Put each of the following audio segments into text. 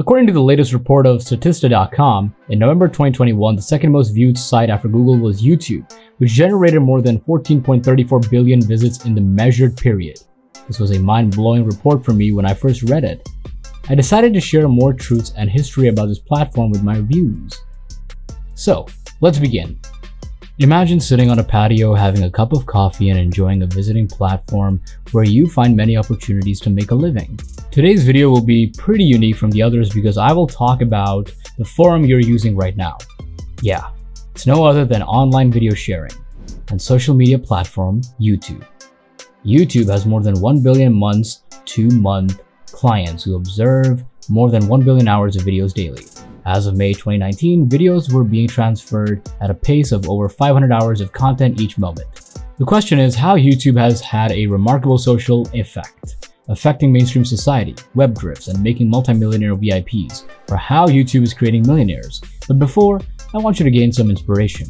According to the latest report of Statista.com, in November 2021, the second most viewed site after Google was YouTube, which generated more than 14.34 billion visits in the measured period. This was a mind-blowing report for me when I first read it. I decided to share more truths and history about this platform with my views. So, let's begin. Imagine sitting on a patio having a cup of coffee and enjoying a visiting platform where you find many opportunities to make a living. Today's video will be pretty unique from the others because I will talk about the forum you're using right now. Yeah, it's no other than online video sharing and social media platform YouTube. YouTube has more than 1 billion month-to-month clients who observe more than 1 billion hours of videos daily. As of May 2019, videos were being transferred at a pace of over 500 hours of content each moment. The question is how YouTube has had a remarkable social effect, affecting mainstream society, web drifts, and making multimillionaire VIPs, or how YouTube is creating millionaires. But before, I want you to gain some inspiration.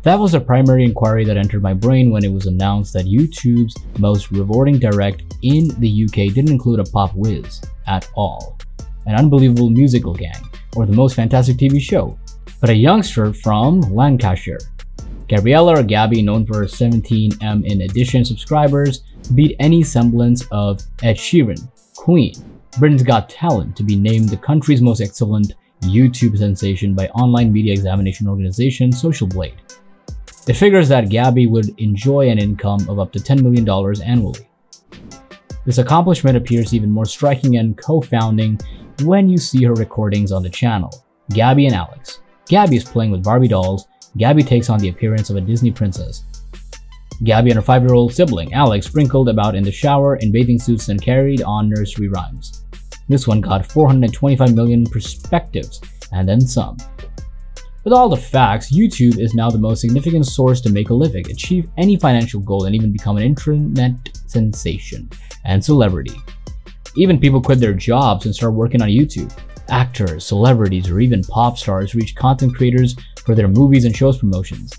That was the primary inquiry that entered my brain when it was announced that YouTube's most rewarding direct in the UK didn't include a pop whiz at all, an unbelievable musical gang, or the most fantastic TV show, but a youngster from Lancashire. Gabriella or Gabby, known for her 17M in addition subscribers, beat any semblance of Ed Sheeran, Queen, Britain's Got Talent to be named the country's most excellent YouTube sensation by online media examination organization Social Blade. It figures that Gabby would enjoy an income of up to $10 million annually. This accomplishment appears even more striking and co-founding when you see her recordings on the channel. Gabby and Alex. Gabby is playing with Barbie dolls. Gabby takes on the appearance of a Disney princess. Gabby and her 5-year-old sibling, Alex, sprinkled about in the shower in bathing suits and carried on nursery rhymes. This one got 425 million perspectives, and then some. With all the facts, YouTube is now the most significant source to make a living, achieve any financial goal, and even become an internet sensation and celebrity. Even people quit their jobs and start working on YouTube. Actors, celebrities, or even pop stars reach content creators for their movies and shows promotions.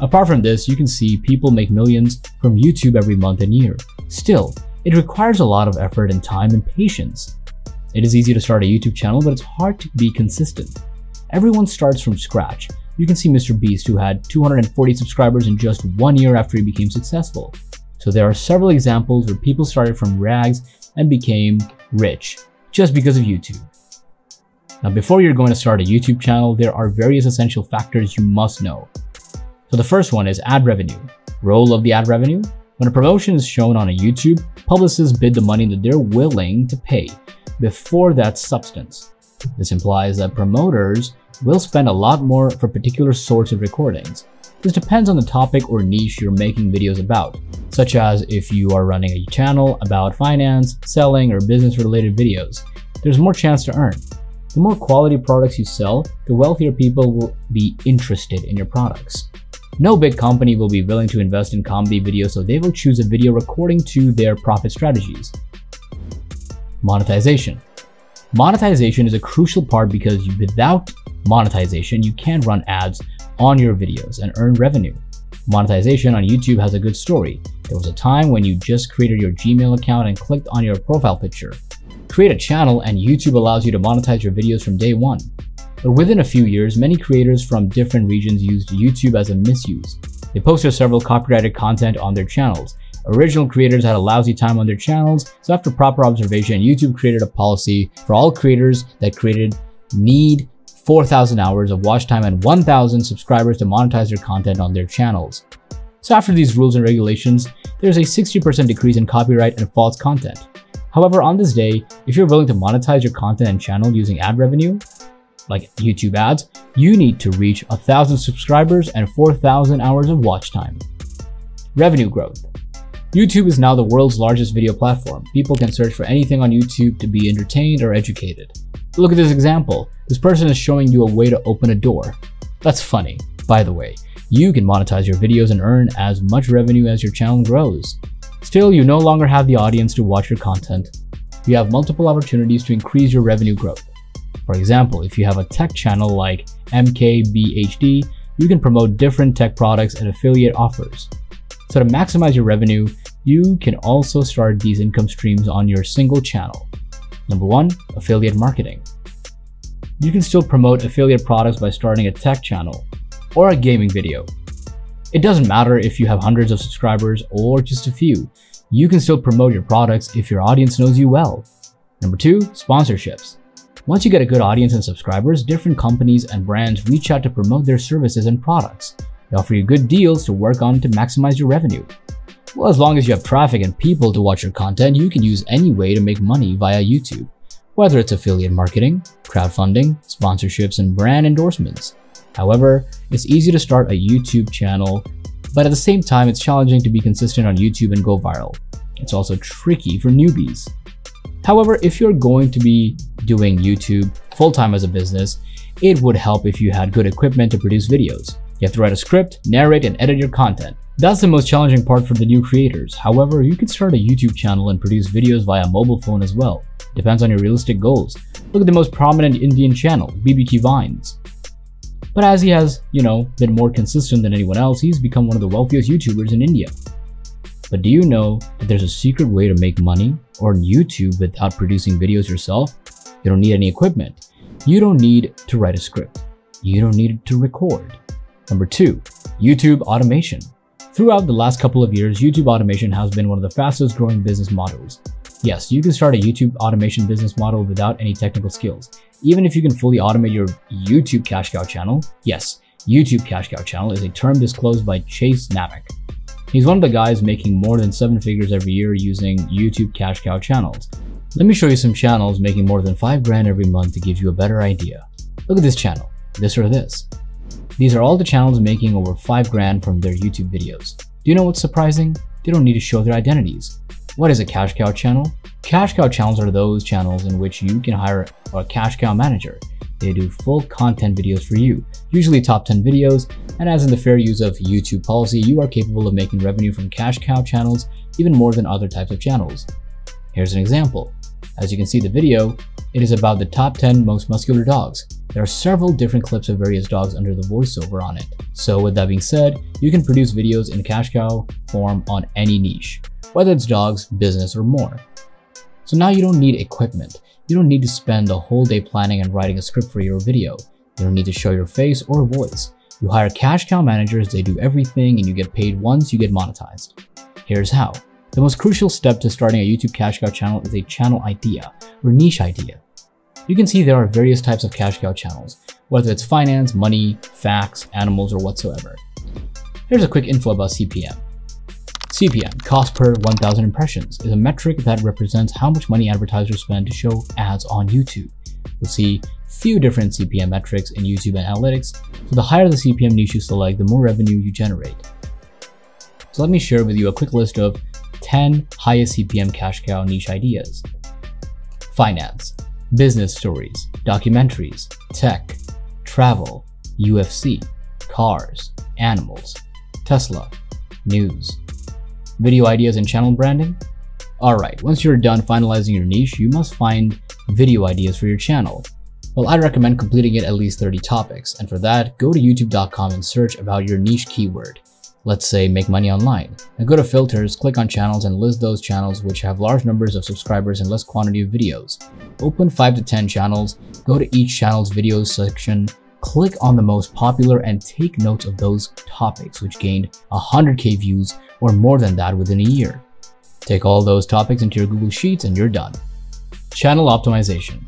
Apart from this, you can see people make millions from YouTube every month and year. Still, it requires a lot of effort and time and patience. It is easy to start a YouTube channel, but it's hard to be consistent. Everyone starts from scratch. You can see Mr.Beast, who had 240 subscribers in just 1 year after he became successful. So there are several examples where people started from rags and became rich just because of YouTube. Now, before you're going to start a YouTube channel, there are various essential factors you must know. So the first one is ad revenue. Role of the ad revenue. When a promotion is shown on a YouTube, publicists bid the money that they're willing to pay before that substance. This implies that promoters will spend a lot more for particular sorts of recordings. This depends on the topic or niche you're making videos about, such as if you are running a channel about finance, selling, or business-related videos. There's more chance to earn. The more quality products you sell, the wealthier people will be interested in your products. No big company will be willing to invest in comedy videos, so they will choose a video recording to their profit strategies. Monetization. Monetization is a crucial part because without monetization, you can't run ads on your videos and earn revenue. Monetization on YouTube has a good story. There was a time when you just created your Gmail account and clicked on your profile picture. Create a channel and YouTube allows you to monetize your videos from day one. But within a few years, many creators from different regions used YouTube as a misuse. They posted several copyrighted content on their channels. Original creators had a lousy time on their channels, so after proper observation, YouTube created a policy for all creators that created need 4,000 hours of watch time and 1,000 subscribers to monetize their content on their channels. So after these rules and regulations, there's a 60% decrease in copyright and false content. However, on this day, if you're willing to monetize your content and channel using ad revenue, like YouTube ads, you need to reach 1,000 subscribers and 4,000 hours of watch time. Revenue growth. YouTube is now the world's largest video platform. People can search for anything on YouTube to be entertained or educated. Look at this example. This person is showing you a way to open a door. That's funny. By the way, you can monetize your videos and earn as much revenue as your channel grows. Still, you no longer have the audience to watch your content. You have multiple opportunities to increase your revenue growth. For example, if you have a tech channel like MKBHD, you can promote different tech products and affiliate offers. So to maximize your revenue, you can also start these income streams on your single channel. Number 1, affiliate marketing. you can still promote affiliate products by starting a tech channel or a gaming video. It doesn't matter if you have hundreds of subscribers or just a few. You can still promote your products if your audience knows you well. Number 2, sponsorships. Once you get a good audience and subscribers, different companies and brands reach out to promote their services and products. They offer you good deals to work on to maximize your revenue. Well, as long as you have traffic and people to watch your content, you can use any way to make money via YouTube. Whether it's affiliate marketing, crowdfunding, sponsorships, and brand endorsements. However, it's easy to start a YouTube channel, but at the same time, it's challenging to be consistent on YouTube and go viral. It's also tricky for newbies. However, if you're going to be doing YouTube full-time as a business, it would help if you had good equipment to produce videos. You have to write a script, narrate, and edit your content. That's the most challenging part for the new creators. However, you could start a YouTube channel and produce videos via mobile phone as well. Depends on your realistic goals. Look at the most prominent Indian channel, BBQ Vines. But as he has, been more consistent than anyone else, he's become one of the wealthiest YouTubers in India. But do you know that there's a secret way to make money on YouTube without producing videos yourself? You don't need any equipment. You don't need to write a script. You don't need to record. Number 2, YouTube automation. Throughout the last couple of years, YouTube automation has been one of the fastest growing business models. Yes, you can start a YouTube automation business model without any technical skills. Even if you can fully automate your YouTube cash cow channel. Yes, YouTube cash cow channel is a term disclosed by Chase Namak. He's one of the guys making more than 7 figures every year using YouTube cash cow channels. Let me show you some channels making more than 5 grand every month to give you a better idea. Look at this channel, this or this. These are all the channels making over 5 grand from their YouTube videos. Do you know what's surprising? They don't need to show their identities. What is a cash cow channel? Cash cow channels are those channels in which you can hire a cash cow manager. They do full content videos for you, usually top 10 videos, and as in the fair use of YouTube policy, you are capable of making revenue from cash cow channels even more than other types of channels. Here's an example. As you can see the video, it is about the top 10 most muscular dogs. There are several different clips of various dogs under the voiceover on it. So with that being said, you can produce videos in cash cow form on any niche, whether it's dogs, business, or more. So now you don't need equipment. You don't need to spend the whole day planning and writing a script for your video. You don't need to show your face or voice. You hire cash cow managers, they do everything, and you get paid once you get monetized. Here's how. The most crucial step to starting a YouTube cash cow channel is a channel idea or niche idea. You can see there are various types of cash cow channels, whether it's finance, money, facts, animals, or whatsoever. Here's a quick info about CPM. CPM, cost per 1,000 impressions, is a metric that represents how much money advertisers spend to show ads on YouTube. You'll see few different CPM metrics in YouTube analytics, so the higher the CPM niche you select, the more revenue you generate. So let me share with you a quick list of 10 highest CPM cash cow niche ideas. Finance, business stories, documentaries, tech, travel, UFC, cars, animals, Tesla, news. Video ideas and channel branding? Alright, once you're done finalizing your niche, you must find video ideas for your channel. Well, I recommend completing it at least 30 topics, and for that, go to youtube.com and search about your niche keyword. Let's say make money online. Now go to filters, click on channels and list those channels which have large numbers of subscribers and less quantity of videos. Open 5 to 10 channels, go to each channel's videos section, click on the most popular and take notes of those topics which gained 100k views or more than that within a year. Take all those topics into your Google Sheets and you're done. Channel optimization.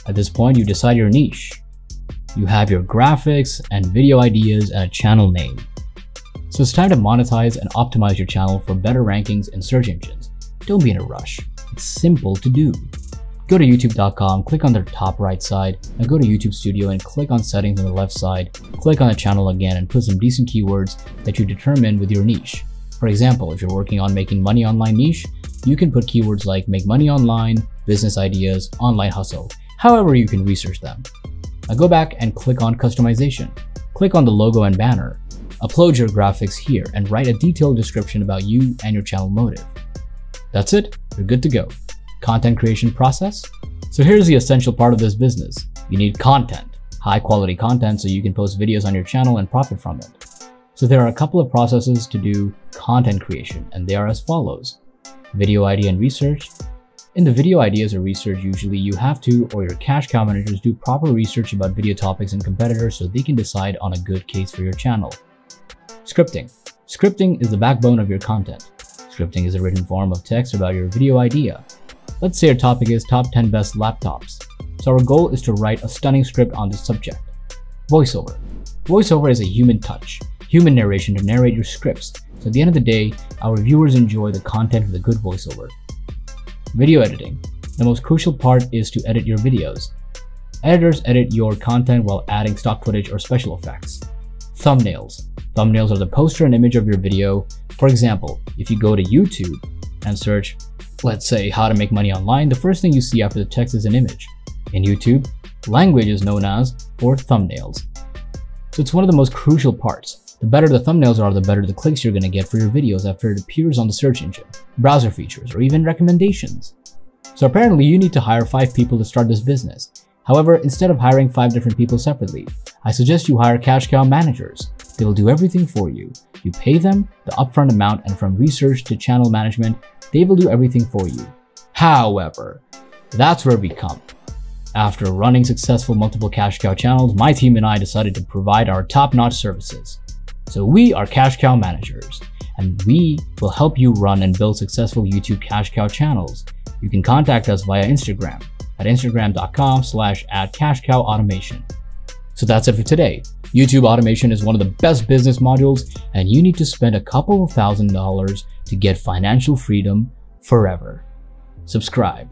At this point, you decide your niche. You have your graphics and video ideas and a channel name. So it's time to monetize and optimize your channel for better rankings in search engines. Don't be in a rush. It's simple to do. Go to youtube.com, click on the top right side, and go to YouTube Studio and click on settings on the left side. Click on the channel again and put some decent keywords that you determine with your niche. For example, if you're working on making money online niche, you can put keywords like make money online, business ideas, online hustle, however you can research them. Now go back and click on customization. Click on the logo and banner. Upload your graphics here and write a detailed description about you and your channel motive. That's it, you're good to go. Content creation process. So here's the essential part of this business. You need content, high quality content so you can post videos on your channel and profit from it. So there are a couple of processes to do content creation and they are as follows. Video idea and research, In the video ideas or research, usually you have to, or your cash cow managers do proper research about video topics and competitors so they can decide on a good case for your channel. Scripting. Scripting is the backbone of your content. Scripting is a written form of text about your video idea. Let's say our topic is top 10 best laptops. So our goal is to write a stunning script on this subject. Voiceover. Voiceover is a human touch, human narration to narrate your scripts. So at the end of the day, our viewers enjoy the content with a good voiceover. Video editing. The most crucial part is to edit your videos. Editors edit your content while adding stock footage or special effects. Thumbnails. Thumbnails are the poster and image of your video. For example, if you go to YouTube and search, let's say, how to make money online, the first thing you see after the text is an image. In YouTube, language is known as or thumbnails. So it's one of the most crucial parts. The better the thumbnails are, the better the clicks you're going to get for your videos after it appears on the search engine, browser features, or even recommendations. So apparently you need to hire 5 people to start this business. However, instead of hiring 5 different people separately, I suggest you hire cash cow managers. They will do everything for you. You pay them the upfront amount, and from research to channel management, they will do everything for you. However, that's where we come. After running successful multiple cash cow channels, my team and I decided to provide our top-notch services. So we are cash cow managers, and we will help you run and build successful YouTube cash cow channels. You can contact us via Instagram at instagram.com/@cashcowautomation. So that's it for today. YouTube automation is one of the best business modules, and you need to spend a couple of $1,000s to get financial freedom forever. Subscribe.